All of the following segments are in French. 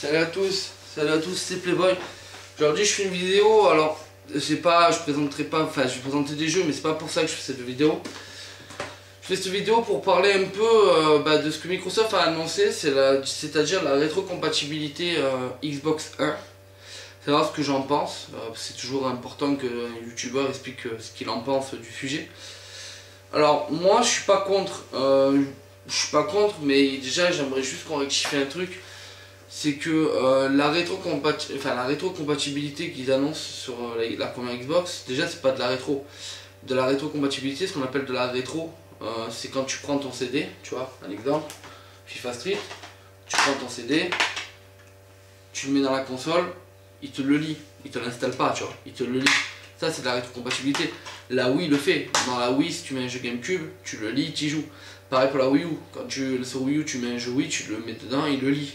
salut à tous, c'est Playboy. Aujourd'hui je fais une vidéo, alors c'est pas, je présenterai pas, enfin je vais présenter des jeux mais c'est pas pour ça que je fais cette vidéo. Je fais cette vidéo pour parler un peu de ce que Microsoft a annoncé, c'est-à-dire la rétrocompatibilité Xbox One. Savoir ce que j'en pense, c'est toujours important qu'un youtubeur explique ce qu'il en pense du sujet. Alors moi je suis pas contre, mais déjà j'aimerais juste qu'on rectifie un truc. C'est que la rétrocompatibilité qu'ils annoncent sur la première Xbox, déjà c'est pas de la rétro. De la rétrocompatibilité, ce qu'on appelle de la rétro, c'est quand tu prends ton CD, tu vois, un exemple, FIFA Street, tu prends ton CD, tu le mets dans la console, il te le lit, il te l'installe pas, tu vois, il te le lit. Ça c'est de la rétrocompatibilité. La Wii le fait. Dans la Wii, si tu mets un jeu GameCube, tu le lis, tu y joues. Pareil pour la Wii U, quand sur Wii U tu mets un jeu Wii, tu le mets dedans, il le lit.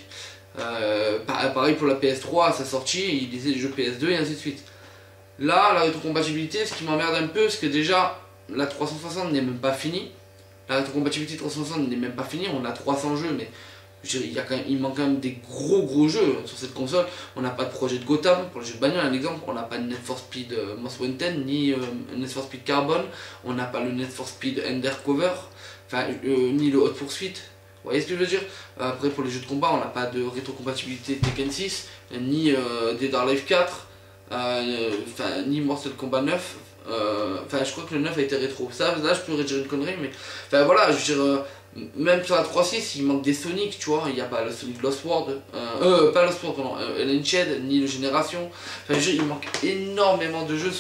Pareil pour la PS3 à sa sortie, il lisait les jeux PS2 et ainsi de suite. Là, la rétrocompatibilité, ce qui m'emmerde un peu, c'est que déjà la 360 n'est même pas finie. La rétrocompatibilité 360 n'est même pas finie, on a 300 jeux, mais il manque quand même des gros jeux sur cette console. On n'a pas de projet de Gotham, pour le jeu de bagnole, un exemple, on n'a pas de Need for Speed Most Wanted, ni Need for Speed Carbon, on n'a pas le Need for Speed Undercover, enfin, ni le Hot Pursuit. Vous voyez ce que je veux dire? Après pour les jeux de combat on n'a pas de rétrocompatibilité Tekken 6, ni Dead or Alive 4, ni Mortal Kombat 9. Enfin je crois que le 9 a été rétro. Ça là je pourrais dire une connerie mais. Enfin voilà, je veux dire même sur la 3.6 il manque des Sonic, tu vois, il n'y a pas le Sonic Lost World, pas Lost World pardon, Shed, ni le Génération. Enfin je veux dire, il manque énormément de jeux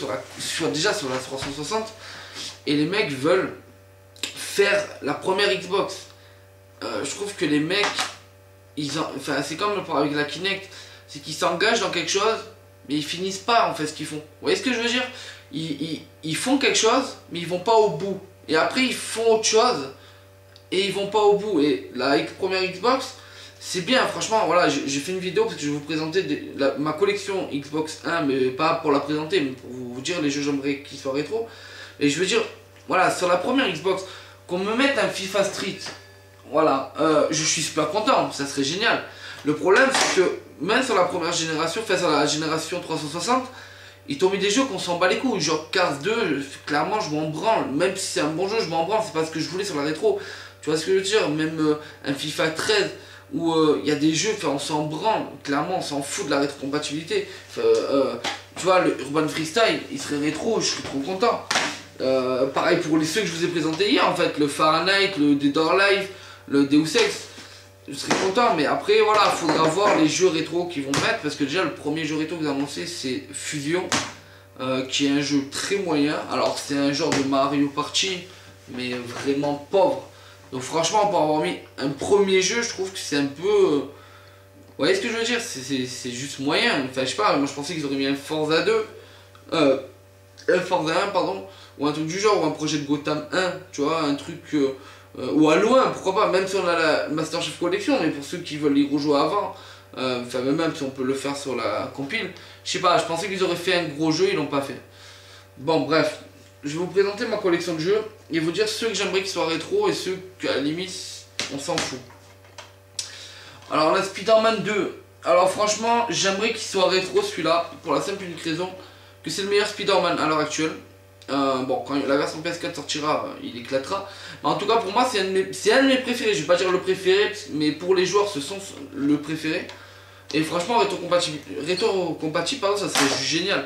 déjà sur la 360 et les mecs veulent faire la première Xbox. Je trouve que les mecs, c'est comme avec la Kinect, c'est qu'ils s'engagent dans quelque chose, mais ils finissent pas en fait ce qu'ils font. Vous voyez ce que je veux dire? Ils font quelque chose, mais ils vont pas au bout. Et après ils font autre chose, et ils vont pas au bout. Et la première Xbox, c'est bien, franchement, voilà, j'ai fait une vidéo parce que je vais vous présenter ma collection Xbox 1, mais pas pour la présenter, mais pour vous dire les jeux j'aimerais qu'ils soient rétro. Et je veux dire, voilà, sur la première Xbox, qu'on me mette un FIFA Street. Voilà, je suis super content, ça serait génial. Le problème c'est que même sur la première génération, enfin sur la génération 360, ils t'ont mis des jeux qu'on s'en bat les couilles. Genre Cars 2, clairement je m'en branle. Même si c'est un bon jeu, je m'en branle, c'est pas ce que je voulais sur la rétro. Tu vois ce que je veux dire? Même un FIFA 13 où il y a des jeux, on s'en branle. Clairement on s'en fout de la rétrocompatibilité. Tu vois, le Urban Freestyle, il serait rétro, je serais trop content. Pareil pour ceux que je vous ai présentés hier en fait, le Fahrenheit, le Dead or Alive, le Deus Ex, je serais content, mais après voilà, il faudra voir les jeux rétro qu'ils vont mettre, parce que déjà le premier jeu rétro que vous annoncez c'est Fusion, qui est un jeu très moyen. Alors c'est un genre de Mario Party, mais vraiment pauvre. Donc franchement pour avoir mis un premier jeu, je trouve que c'est un peu... vous voyez ce que je veux dire? C'est juste moyen, enfin je sais pas, moi je pensais qu'ils auraient mis un Forza 2, un Forza 1 pardon, ou un truc du genre, ou un projet de Gotham 1, tu vois, un truc... ou à loin, pourquoi pas, même si on a la Master Chief Collection, mais pour ceux qui veulent y rejouer avant, enfin même si on peut le faire sur la compile, je sais pas, je pensais qu'ils auraient fait un gros jeu, ils l'ont pas fait. Bon bref, je vais vous présenter ma collection de jeux, et vous dire ceux que j'aimerais qu'ils soient rétro, et ceux qu'à la limite, on s'en fout. Alors la Spider-Man 2, alors franchement, j'aimerais qu'il soit rétro celui-là, pour la simple et unique raison, que c'est le meilleur Spider-Man à l'heure actuelle. Bon, quand la version PS4 sortira, il éclatera. Mais en tout cas, pour moi, c'est un de mes préférés. Je vais pas dire le préféré, mais pour les joueurs, ce sont le préféré. Et franchement, rétro-compatible, pardon, ça serait juste génial.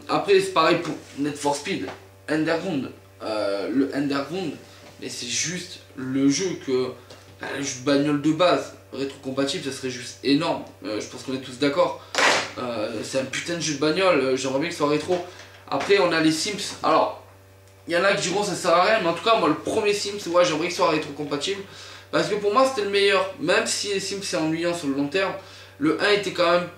Après, c'est pareil pour Need for Speed, Underground. Le Underground, mais c'est juste le jeu que... le jeu de bagnole de base, rétro-compatible, ça serait juste énorme. Je pense qu'on est tous d'accord. C'est un putain de jeu de bagnole, j'aimerais bien qu'il soit rétro. Après on a les Sims, alors il y en a qui diront ça sert à rien, mais en tout cas moi le premier Sims, ouais, j'aimerais qu'il soit rétro-compatible. Parce que pour moi c'était le meilleur, même si les Sims c'est ennuyant sur le long terme, le 1 était quand même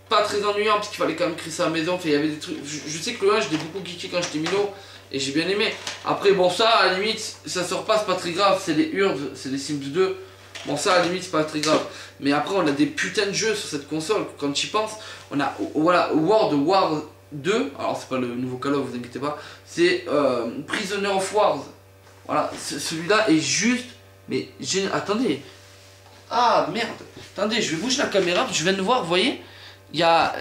pas très ennuyant parce qu'il fallait quand même créer sa maison, enfin, il y avait des trucs, je sais que le 1 j'étais beaucoup geeké quand j'étais minot, et j'ai bien aimé. Après bon ça à la limite, ça sort pas, c'est pas très grave, c'est les Urds, c'est les Sims 2. Bon ça à la limite c'est pas très grave. Mais après on a des putains de jeux sur cette console, quand tu y penses, on a voilà, World War 2, alors c'est pas le nouveau Call of, vous inquiétez pas, c'est Prisoner of Wars. Voilà, celui-là est juste, mais attendez, Ah merde. Attendez, je vais bouger la caméra, je viens de voir, vous voyez, il y a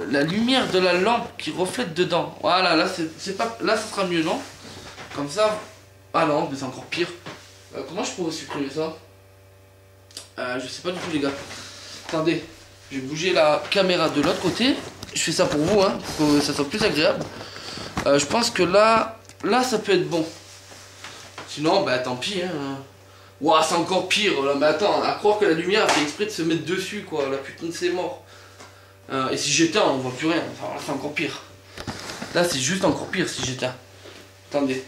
la lumière de la lampe qui reflète dedans. Voilà, là c'est pas, là ça sera mieux, non? Comme ça. Ah non, mais c'est encore pire. Comment je pourrais supprimer ça? Je sais pas du tout, les gars. Attendez, je vais bouger la caméra de l'autre côté. Je fais ça pour vous, hein, pour que ça soit plus agréable. Je pense que là ça peut être bon. Sinon, bah tant pis, hein. Ouah, c'est encore pire, là, mais attends, à croire que la lumière a fait exprès de se mettre dessus, quoi. La putain de c'est mort. Et si j'éteins, on voit plus rien. Enfin, là, c'est encore pire. Là, c'est juste encore pire si j'éteins. Attendez.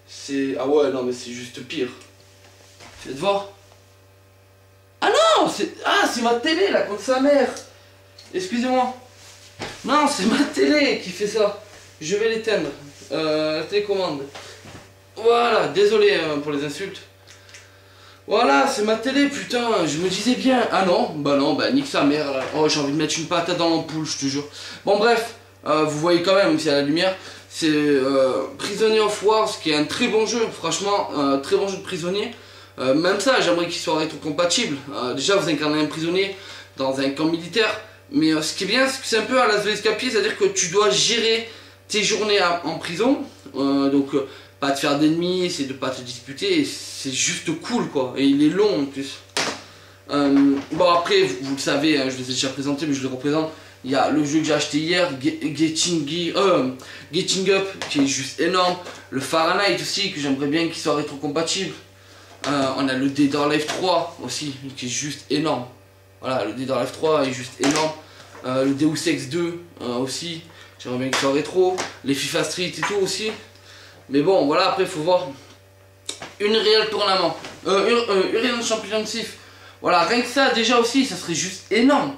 C'est... Ah ouais, non, mais c'est juste pire. Faites voir. Ah non, c'est... Ah, c'est ma télé, là, contre sa mère. Excusez-moi. Non, c'est ma télé qui fait ça. Je vais l'éteindre. La télécommande. Voilà, désolé pour les insultes. Voilà, c'est ma télé, putain, je me disais bien. Ah non, bah nique sa mère là. Oh, j'ai envie de mettre une patate dans l'ampoule, je te jure. Bon, bref, vous voyez quand même s'il y a la lumière. C'est Prisoner of War, qui est un très bon jeu, franchement, très bon jeu de prisonnier. Même ça, j'aimerais qu'il soit rétrocompatible. Déjà, vous incarnez un prisonnier dans un camp militaire. Mais ce qui est bien, c'est que c'est un peu à Last of Us Escape, c'est-à-dire que tu dois gérer tes journées en prison. Donc, pas te faire d'ennemis, c'est de pas te disputer, c'est juste cool quoi, et il est long en plus. Bon après, vous le savez, hein, je les ai déjà présentés mais je les représente. Il y a le jeu que j'ai acheté hier, Getting Up, qui est juste énorme. Le Fahrenheit aussi, que j'aimerais bien qu'il soit rétrocompatible. On a le Dead or Alive 3 aussi, qui est juste énorme. Voilà, le Dead or Alive 3 est juste énorme. Le Deus Ex 2 aussi, j'aimerais bien qu'il soit rétro. Les FIFA Street et tout aussi. Mais bon, voilà, après, il faut voir. Unreal Tournament. Unreal Championship. Voilà, rien que ça, déjà aussi, ça serait juste énorme.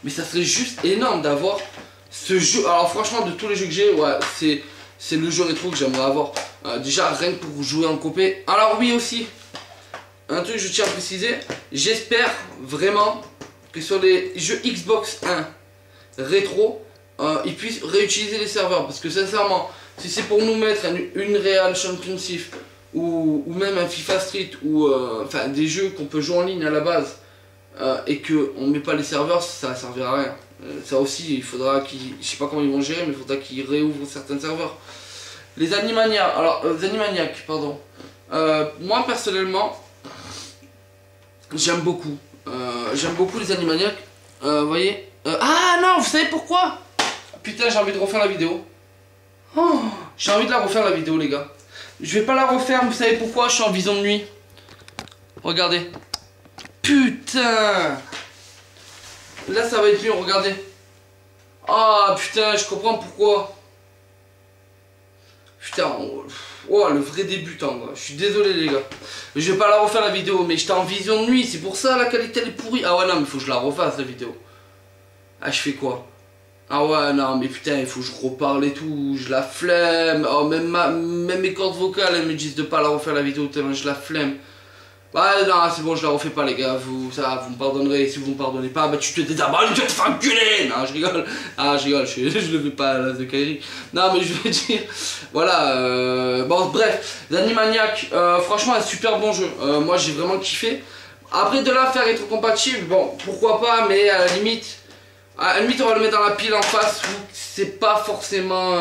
Mais ça serait juste énorme d'avoir ce jeu. Alors, franchement, de tous les jeux que j'ai, ouais, c'est le jeu rétro que j'aimerais avoir. Déjà, rien que pour jouer en copé. Alors, oui, aussi, un truc que je tiens à préciser. J'espère vraiment que sur les jeux Xbox 1 rétro, ils puissent réutiliser les serveurs. Parce que, sincèrement, si c'est pour nous mettre une Unreal Championship ou même un FIFA Street ou enfin des jeux qu'on peut jouer en ligne à la base et qu'on met pas les serveurs, ça ne servira à rien. Ça aussi, il faudra qu'ils, je sais pas comment ils vont gérer, mais il faudra qu'ils réouvrent certains serveurs. Les Animaniacs, alors les Animaniacs, pardon. Moi personnellement, j'aime beaucoup les Animaniacs. Vous voyez. Ah non, vous savez pourquoi? Putain, j'ai envie de refaire la vidéo. Oh, j'ai envie de la refaire la vidéo les gars. Je vais pas la refaire, vous savez pourquoi? Je suis en vision de nuit. Regardez. Putain. Là ça va être mieux, regardez. Ah putain, je comprends pourquoi. Putain, oh, le vrai débutant quoi. Je suis désolé les gars. Je vais pas la refaire la vidéo, mais j'étais en vision de nuit, c'est pour ça la qualité elle est pourrie. Ah ouais non mais faut que je la refasse la vidéo. Ah je fais quoi? Ah ouais non mais putain il faut que je reparle et tout, je la flemme. Oh même mes cordes vocales elles me disent de pas la refaire la vidéo tellement je la flemme. Ouais non c'est bon je la refais pas les gars, vous me pardonnerez, si vous me pardonnez pas bah tu te désabonnes, tu te fais enculer. Non je rigole, ah je rigole, je le fais pas là de Kairi. Non mais je veux dire, voilà bon bref, les Animaniacs, franchement un super bon jeu, moi j'ai vraiment kiffé. Après de là faire rétrocompatible, bon pourquoi pas mais à la limite on va le mettre dans la pile en face où c'est pas forcément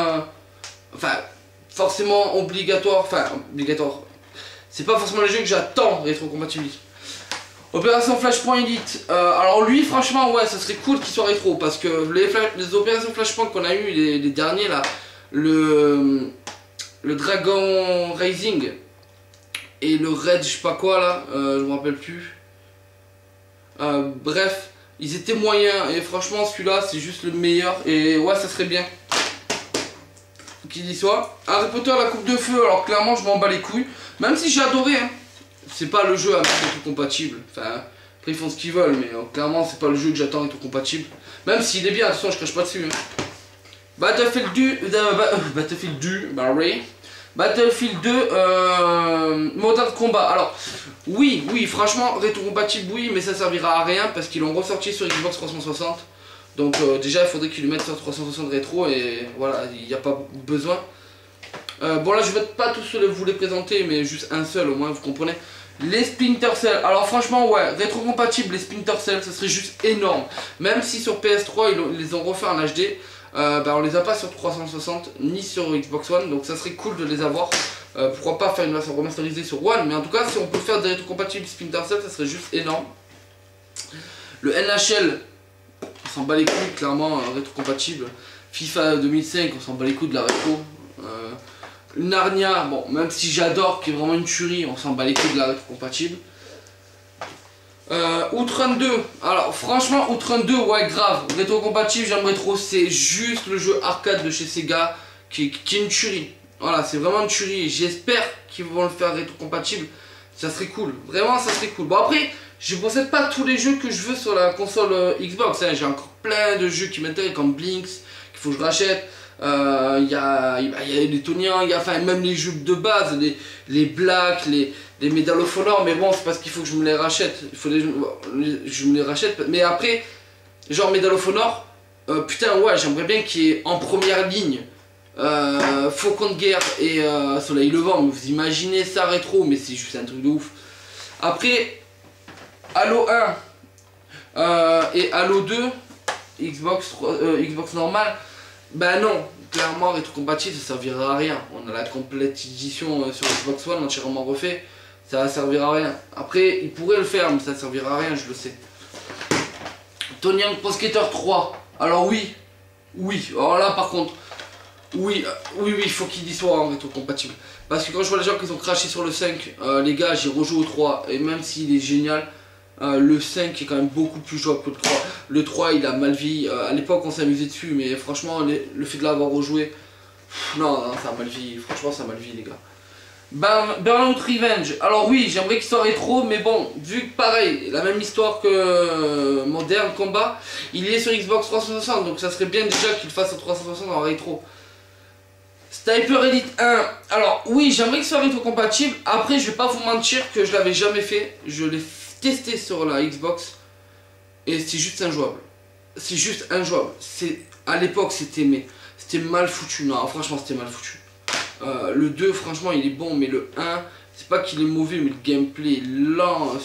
enfin forcément obligatoire, c'est pas forcément le jeu que j'attends rétrocompatibilité. Opération Flashpoint Elite, alors lui franchement ouais ça serait cool qu'il soit rétro parce que les opérations Flashpoint qu'on a eu les derniers là, le Dragon Rising et le Red je sais pas quoi là, je me rappelle plus, bref ils étaient moyens et franchement celui-là c'est juste le meilleur et ouais ça serait bien qu'il y soit. Harry Potter la coupe de feu, alors clairement je m'en bats les couilles, même si j'ai adoré hein. C'est pas le jeu à mettre tout compatible, enfin après ils font ce qu'ils veulent mais clairement c'est pas le jeu que j'attends tout compatible, même s'il est bien de toute façon je crache pas dessus hein. Battlefield 2 Modern Combat, alors oui franchement rétrocompatible oui mais ça servira à rien parce qu'ils l'ont ressorti sur Xbox 360 donc déjà il faudrait qu'ils le mettent sur 360 rétro et voilà il n'y a pas besoin. Bon là je vais pas tous vous les présenter, mais juste un seul au moins, vous comprenez. Les Splinter Cell, alors franchement ouais, rétro-compatible les Splinter Cell, ça serait juste énorme. Même si sur PS3 ils les ont refait en HD, on les a pas sur 360 ni sur Xbox One, donc ça serait cool de les avoir. Pourquoi pas faire une version remasterisée sur One, mais en tout cas si on peut faire des rétro-compatibles Splinter Cell, ça serait juste énorme. Le NHL, on s'en bat les couilles, clairement rétro-compatible. FIFA 2005, on s'en bat les couilles de la rétro. Narnia, bon, même si j'adore, qui est vraiment une tuerie, on s'en bat les couilles de la rétro-compatible. Outrun 2, alors franchement, Outrun 2, ouais, grave. Rétro-compatible, j'aimerais trop, c'est juste le jeu arcade de chez Sega qui est une tuerie. Voilà, c'est vraiment une tuerie. J'espère qu'ils vont le faire rétro-compatible. Ça serait cool, vraiment, ça serait cool. Bon, après, je possède pas tous les jeux que je veux sur la console Xbox. Hein. J'ai encore plein de jeux qui m'intéressent, comme Blinks, qu'il faut que je rachète. Il y a les Toniens, il y a enfin, même les jeux de base, les Black, les Medal of Honor, mais bon, c'est parce qu'il faut que je me les rachète. Je me les rachète, mais après, genre Medal of Honor, putain, ouais, j'aimerais bien qu'il y ait en première ligne Faucon de guerre et Soleil Levant. Mais vous imaginez ça rétro, mais c'est juste un truc de ouf. Après, Halo 1 et Halo 2, Xbox normal. Bah non, clairement rétro-compatible ça servira à rien. On a la complète édition sur Xbox One entièrement refait, ça va servir à rien. Après, ils pourraient le faire, mais ça servira à rien, je le sais. Tony Hawk Pro Skater 3, alors oui, alors là par contre, oui, il faut qu'il y soit en rétro-compatible. Parce que quand je vois les gens qui ont craché sur le 5, les gars, j'ai rejoué au 3, et même s'il est génial, le 5 est quand même beaucoup plus jouable que le 3. Le 3 il a mal vieilli, à l'époque on s'est amusé dessus, mais franchement le fait de l'avoir rejoué, non, ça a mal vieilli, franchement ça a mal vieilli les gars. Burnout Revenge, alors oui j'aimerais qu'il soit rétro, mais bon, vu que pareil, la même histoire que Modern Combat, il est sur Xbox 360, donc ça serait bien déjà qu'il fasse sur 360 en rétro. Sniper Elite 1, alors oui j'aimerais qu'il soit rétro compatible, après je vais pas vous mentir que je l'avais jamais fait, je l'ai testé sur la Xbox et c'est juste injouable. C'est juste injouable. À l'époque c'était mal foutu. Non franchement c'était mal foutu. Le 2 franchement il est bon, mais le 1 c'est pas qu'il est mauvais, mais le gameplay est lent.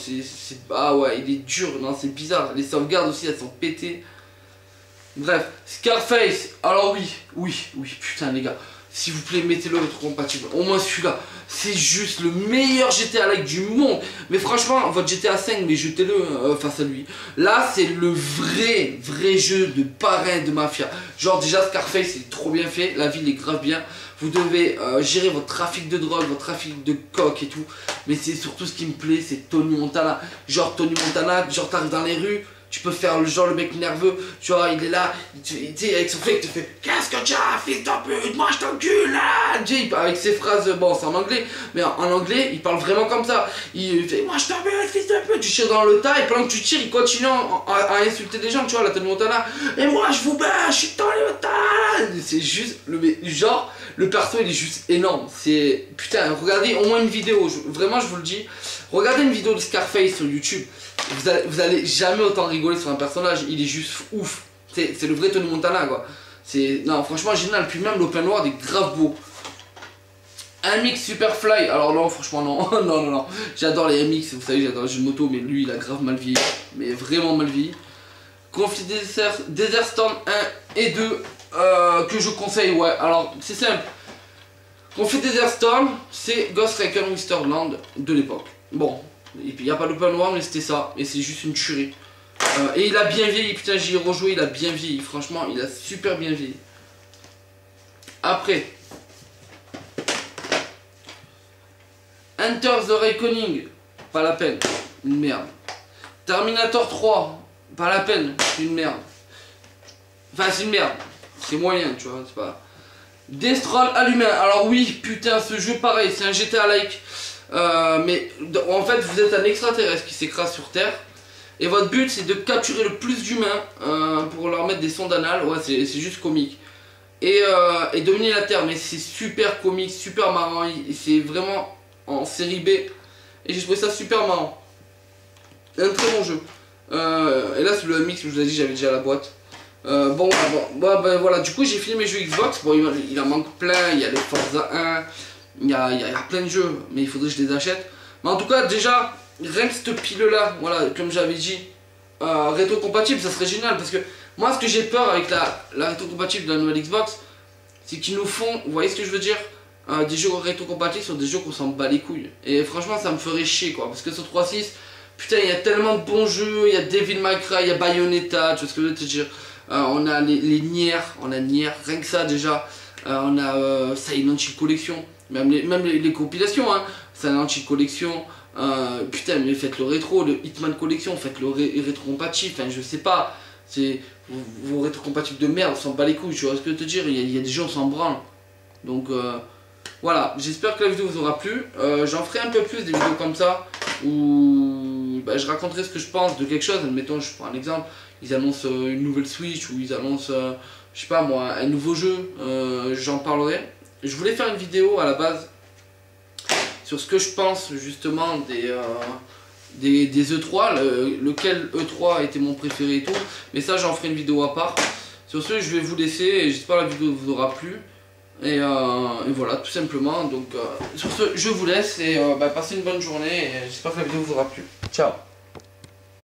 Ah ouais il est dur, non c'est bizarre. Les sauvegardes aussi elles sont pétées. Bref, Scarface, alors oui putain les gars, s'il vous plaît mettez-le rétro-compatible, au moins celui-là, c'est juste le meilleur GTA like du monde. Mais franchement, votre GTA 5, mais jetez-le face à lui. Là, c'est le vrai jeu de parrain de mafia. Genre déjà Scarface, c'est trop bien fait, la ville est grave bien. Vous devez gérer votre trafic de drogue, votre trafic de coke et tout. Mais c'est surtout ce qui me plaît, c'est Tony Montana. Genre Tony Montana, genre t'arrives dans les rues, tu peux faire le mec nerveux, tu vois, il est là, tu sais, avec son flic, il te fait « Qu'est-ce que tu as, fils de pute, moi je t'encule là !» Avec ses phrases, bon c'est en anglais, mais en anglais, il parle vraiment comme ça. Il fait « Moi je t'embête, fils de pute !» Tu tires dans le tas et pendant que tu tires, il continue à insulter des gens, tu vois, la Tony Montana. « Et moi je vous bats, je suis dans le tas !» C'est juste, genre, le perso il est juste énorme. C'est, putain, regardez au moins une vidéo, vraiment je vous le dis, regardez une vidéo de Scarface sur YouTube. Vous allez jamais autant rigoler sur un personnage, il est juste ouf. C'est le vrai Tony Montana quoi. Non franchement génial, puis même l'open world est grave beau. MX Superfly, alors non franchement non, non. J'adore les MX, vous savez j'adore les jeux de moto, mais lui il a grave mal vieilli, mais vraiment mal vieilli. Conflit Desert Storm 1 et 2 que je conseille, ouais, alors c'est simple. Conflit Desert Storm, c'est Ghost Recon Wonderland de l'époque. Bon. Et puis il n'y a pas l'open world mais c'était ça, et c'est juste une tuerie. Et il a bien vieilli, putain j'y ai rejoué, il a bien vieilli, franchement il a super bien vieilli. Après Enter the Reckoning, pas la peine, une merde. Terminator 3, pas la peine, une merde. Enfin c'est une merde, c'est moyen tu vois, c'est pas... Destroy Humain, alors oui putain ce jeu pareil, c'est un GTA-like. Mais en fait vous êtes un extraterrestre qui s'écrase sur Terre et votre but c'est de capturer le plus d'humains pour leur mettre des sondes anales, ouais c'est juste comique, et dominer la Terre, mais c'est super comique, super marrant, c'est vraiment en série B et j'ai trouvé ça super marrant, un très bon jeu. Et là c'est le MX que je vous ai dit, j'avais déjà la boîte, Voilà, du coup j'ai fini mes jeux Xbox. Bon, il en manque plein, il y a les Forza 1, il y a plein de jeux, mais il faudrait que je les achète. Mais en tout cas, déjà, rien que cette pile là, voilà, comme j'avais dit, rétro-compatible, ça serait génial. Parce que moi, ce que j'ai peur avec la rétro-compatible de la nouvelle Xbox, c'est qu'ils nous font, vous voyez ce que je veux dire, des jeux rétro-compatibles sur des jeux qu'on s'en bat les couilles. Et franchement, ça me ferait chier quoi, parce que sur 3.6, putain, il y a tellement de bons jeux, il y a Devil May Cry, il y a Bayonetta, tu vois ce que je veux te dire. On a les Nier, on a Nier, rien que ça déjà. On a Silent Hill Collection, même les compilations, hein. Silent Hill Collection, putain, mais faites le rétro, le Hitman Collection, faites le rétro-compatible, enfin je sais pas. C'est vos rétro-compatibles de merde, on s'en bat les couilles, tu vois ce que je veux te dire. Il y a des gens, on s'en branle. Donc voilà, j'espère que la vidéo vous aura plu. J'en ferai un peu plus des vidéos comme ça où je raconterai ce que je pense de quelque chose. Admettons, je prends un exemple, ils annoncent une nouvelle Switch ou ils annoncent, je sais pas moi, un nouveau jeu. J'en parlerai. Je voulais faire une vidéo à la base sur ce que je pense justement des E3, lequel E3 était mon préféré et tout. Mais ça, j'en ferai une vidéo à part. Sur ce, je vais vous laisser et j'espère que la vidéo vous aura plu. Et voilà, tout simplement. Donc sur ce, je vous laisse et passez une bonne journée et j'espère que la vidéo vous aura plu. Ciao.